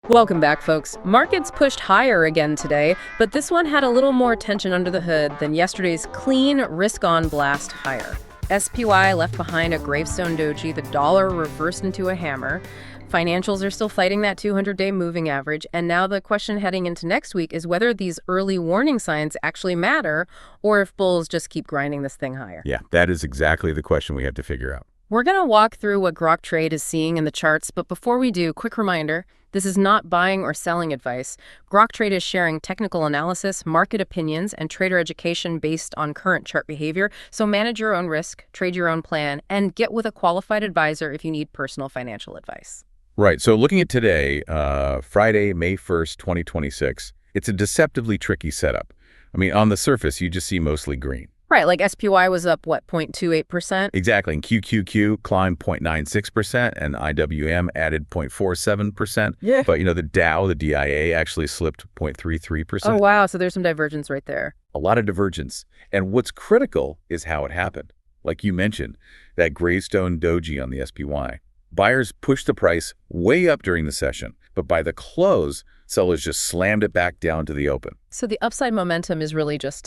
Welcome back, folks. Markets pushed higher again today, but this one had a little more tension under the hood than yesterday's clean, risk-on blast higher. SPY left behind a gravestone doji, the dollar reversed into a hammer. Financials are still fighting that 200-day moving average, and now the question heading into next week is whether these early warning signs actually matter, or if bulls just keep grinding this thing higher. Yeah, that is exactly the question we have to figure out. We're going to walk through what Grok Trade is seeing in the charts, but before we do, quick reminder, this is not buying or selling advice. Grok Trade is sharing technical analysis, market opinions, and trader education based on current chart behavior, so manage your own risk, trade your own plan, and get with a qualified advisor if you need personal financial advice. Right, so looking at today, Friday, May 1st, 2026, it's a deceptively tricky setup. I mean, on the surface, you just see mostly green. Right, like SPY was up, what, 0.28%? Exactly, and QQQ climbed 0.96%, and IWM added 0.47%. Yeah. But, the Dow, the DIA, actually slipped 0.33%. Oh, wow, so there's some divergence right there. A lot of divergence. And what's critical is how it happened. Like you mentioned, that gravestone doji on the SPY. Buyers pushed the price way up during the session, but by the close, sellers just slammed it back down to the open. So the upside momentum is really just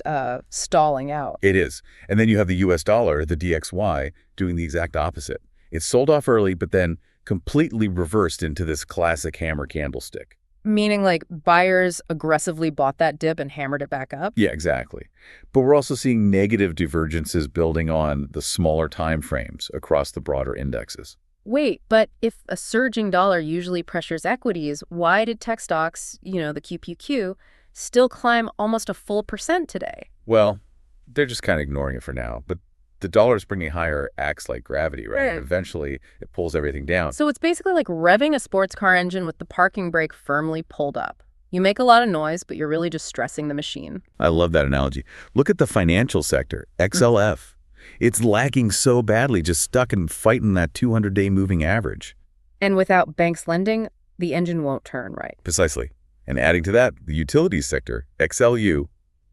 stalling out. It is. And then you have the US dollar, the DXY, doing the exact opposite. It sold off early, but then completely reversed into this classic hammer candlestick. Meaning like buyers aggressively bought that dip and hammered it back up? Yeah, exactly. But we're also seeing negative divergences building on the smaller time frames across the broader indexes. Wait, but if a surging dollar usually pressures equities, why did tech stocks, the QQQ, still climb almost a full % today? Well, they're just kind of ignoring it for now. But the dollar's bringing higher acts like gravity, right? And eventually, it pulls everything down. So it's basically like revving a sports car engine with the parking brake firmly pulled up. You make a lot of noise, but you're really just stressing the machine. I love that analogy. Look at the financial sector, XLF. It's lagging so badly, just stuck and fighting that 200-day moving average. And without banks lending, the engine won't turn right. Precisely. And adding to that, the utilities sector, XLU,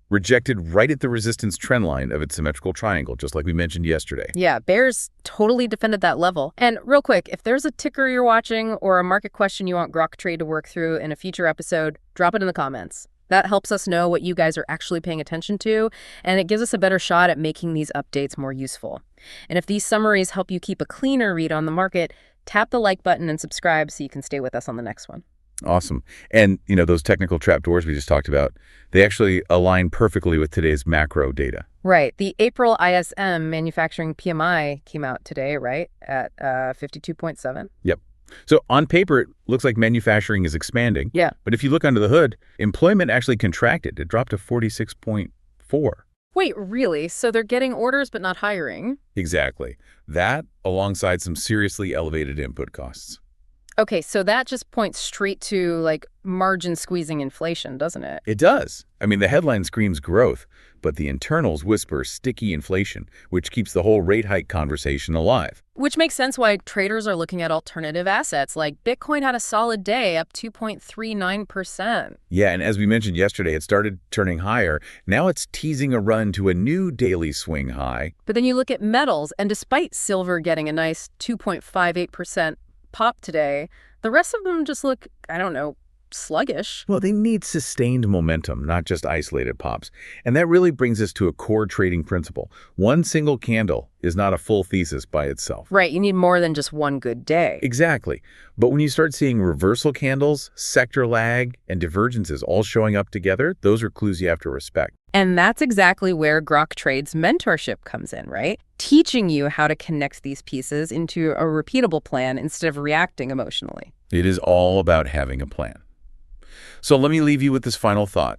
rejected right at the resistance trend line of its symmetrical triangle, just like we mentioned yesterday. Yeah, bears totally defended that level. And real quick, if there's a ticker you're watching or a market question you want Grok Trade to work through in a future episode, drop it in the comments. That helps us know what you guys are actually paying attention to, and it gives us a better shot at making these updates more useful. And if these summaries help you keep a cleaner read on the market, tap the like button and subscribe so you can stay with us on the next one. Awesome. And, those technical trapdoors we just talked about, they actually align perfectly with today's macro data. Right. The April ISM manufacturing PMI came out today, right, at 52.7? Yep. So on paper, it looks like manufacturing is expanding. Yeah. But if you look under the hood, employment actually contracted. It dropped to 46.4. Wait, really? So they're getting orders but not hiring? Exactly. That alongside some seriously elevated input costs. Okay, so that just points straight to, margin squeezing inflation, doesn't it? It does. I mean, the headline screams growth, but the internals whisper sticky inflation, which keeps the whole rate hike conversation alive. Which makes sense why traders are looking at alternative assets, like Bitcoin had a solid day, up 2.39%. Yeah, and as we mentioned yesterday, it started turning higher. Now it's teasing a run to a new daily swing high. But then you look at metals, and despite silver getting a nice 2.58% pop today, the rest of them just look, sluggish. Well, they need sustained momentum, not just isolated pops. And that really brings us to a core trading principle. One single candle is not a full thesis by itself. Right, you need more than just one good day. Exactly. But when you start seeing reversal candles, sector lag, and divergences all showing up together, those are clues you have to respect. And that's exactly where Grok Trade's mentorship comes in, right? Teaching you how to connect these pieces into a repeatable plan instead of reacting emotionally. It is all about having a plan. So let me leave you with this final thought.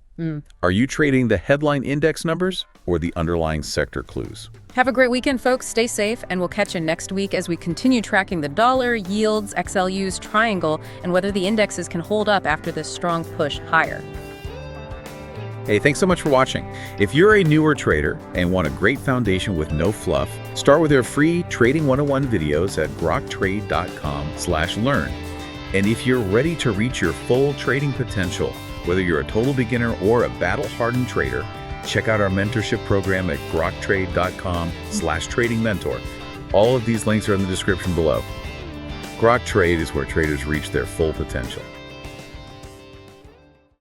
Are you trading the headline index numbers or the underlying sector clues? Have a great weekend, folks. Stay safe, and we'll catch you next week as we continue tracking the dollar, yields, XLU's triangle, and whether the indexes can hold up after this strong push higher. Hey, thanks so much for watching. If you're a newer trader and want a great foundation with no fluff, start with our free Trading 101 videos at groktrade.com/learn. And if you're ready to reach your full trading potential, whether you're a total beginner or a battle-hardened trader, check out our mentorship program at groktrade.com/trading mentor. All of these links are in the description below. Grok Trade is where traders reach their full potential.